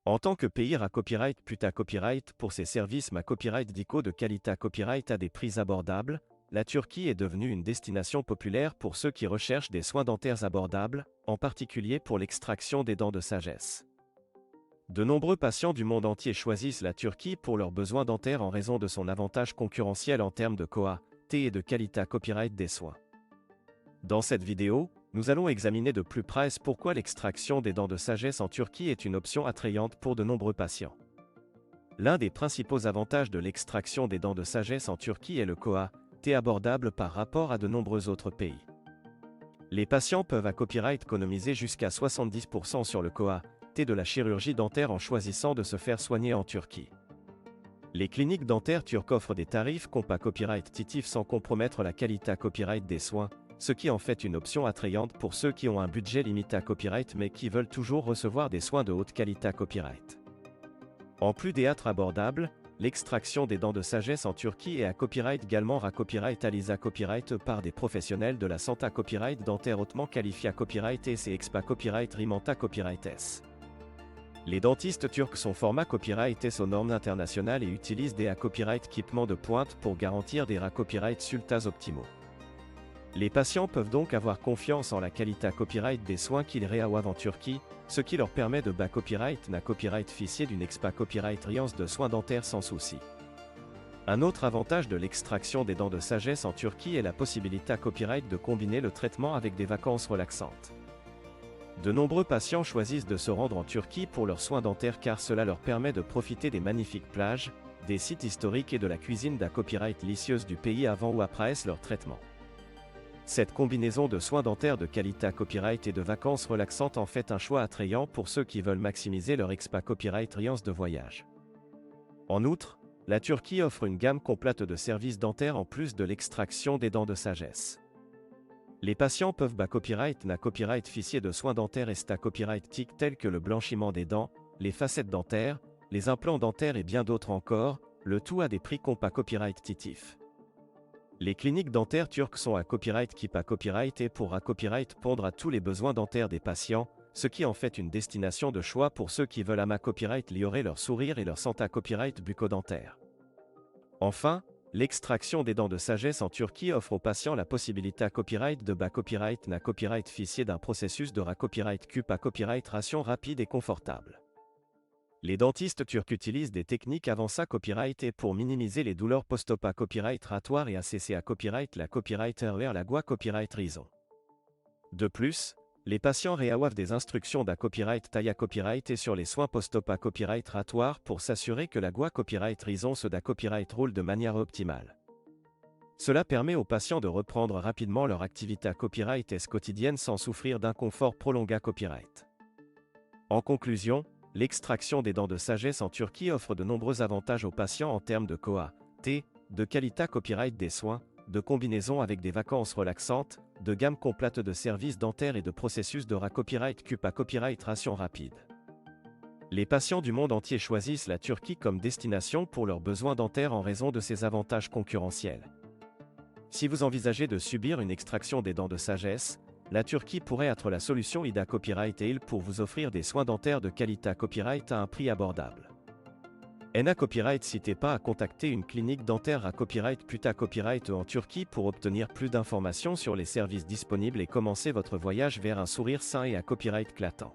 En tant que pays à copyright Puta Copyright pour ses services Ma Copyright Dico de Kalita Copyright à des prix abordables, la Turquie est devenue une destination populaire pour ceux qui recherchent des soins dentaires abordables, en particulier pour l'extraction des dents de sagesse. De nombreux patients du monde entier choisissent la Turquie pour leurs besoins dentaires en raison de son avantage concurrentiel en termes de qualité et de qualité copyright des soins. Dans cette vidéo, nous allons examiner de plus près pourquoi l'extraction des dents de sagesse en Turquie est une option attrayante pour de nombreux patients. L'un des principaux avantages de l'extraction des dents de sagesse en Turquie est le qualité abordable par rapport à de nombreux autres pays. Les patients peuvent à copyright économiser jusqu'à 70% sur le qualité de la chirurgie dentaire en choisissant de se faire soigner en Turquie. Les cliniques dentaires turques offrent des tarifs compa copyright titifs sans compromettre la qualité copyright des soins, ce qui en fait une option attrayante pour ceux qui ont un budget limité à copyright mais qui veulent toujours recevoir des soins de haute qualité copyright. En plus des âtres abordables, l'extraction des dents de sagesse en Turquie est à copyright également à copyright Alisa copyright par des professionnels de la santé copyright dentaire hautement qualifiés à copyright et expa copyright Rimanta copyright S. Les dentistes turcs sont format copyright S aux normes internationales et utilisent des copyright équipements de pointe pour garantir des copyright sultas optimaux. Les patients peuvent donc avoir confiance en la qualité copyright des soins qu'ils reçoivent en Turquie, ce qui leur permet de copyright na copyright ficier d'une expa copyright riance de soins dentaires sans souci. Un autre avantage de l'extraction des dents de sagesse en Turquie est la possibilité à copyright de combiner le traitement avec des vacances relaxantes. De nombreux patients choisissent de se rendre en Turquie pour leurs soins dentaires car cela leur permet de profiter des magnifiques plages, des sites historiques et de la cuisine copyright délicieuse du pays avant ou après leur traitement. Cette combinaison de soins dentaires de qualité copyright et de vacances relaxantes en fait un choix attrayant pour ceux qui veulent maximiser leur expa copyright riance de voyage. En outre, la Turquie offre une gamme complète de services dentaires en plus de l'extraction des dents de sagesse. Les patients peuvent copyright na copyright ficier de soins dentaires et copyright TIC tels que le blanchiment des dents, les facettes dentaires, les implants dentaires et bien d'autres encore, le tout à des prix compa copyright titifs. Les cliniques dentaires turques sont à copyright keep copyright et pour copyright pondre à tous les besoins dentaires des patients, ce qui en fait une destination de choix pour ceux qui veulent à copyright améliorer leur sourire et leur santé copyright bucco-dentaire. Enfin, l'extraction des dents de sagesse en Turquie offre aux patients la possibilité à copyright de copyright na copyright ficier d'un processus de copyright keep copyright ration rapide et confortable. Les dentistes turcs utilisent des techniques avancées copyright et pour minimiser les douleurs post-op copyright ratoire et ACC copyright la copyright earlier la copyright reason. De plus, les patients reçoivent des instructions copyright taille copyright et sur les soins post-op copyright ratoire pour s'assurer que la copyright reason se copyright roule de manière optimale. Cela permet aux patients de reprendre rapidement leur activité copyright quotidienne sans souffrir d'inconfort prolongé copyright. En conclusion, l'extraction des dents de sagesse en Turquie offre de nombreux avantages aux patients en termes de qualité, de qualité copyright des soins, de combinaison avec des vacances relaxantes, de gamme complète de services dentaires et de processus de copyright cup copyright ration rapide. Les patients du monde entier choisissent la Turquie comme destination pour leurs besoins dentaires en raison de ses avantages concurrentiels. Si vous envisagez de subir une extraction des dents de sagesse, la Turquie pourrait être la solution IDA Copyright et pour vous offrir des soins dentaires de qualité copyright à un prix abordable. NA Copyright n'hésitez pas à contacter une clinique dentaire à copyright Puta Copyright en Turquie pour obtenir plus d'informations sur les services disponibles et commencer votre voyage vers un sourire sain et à copyright éclatant.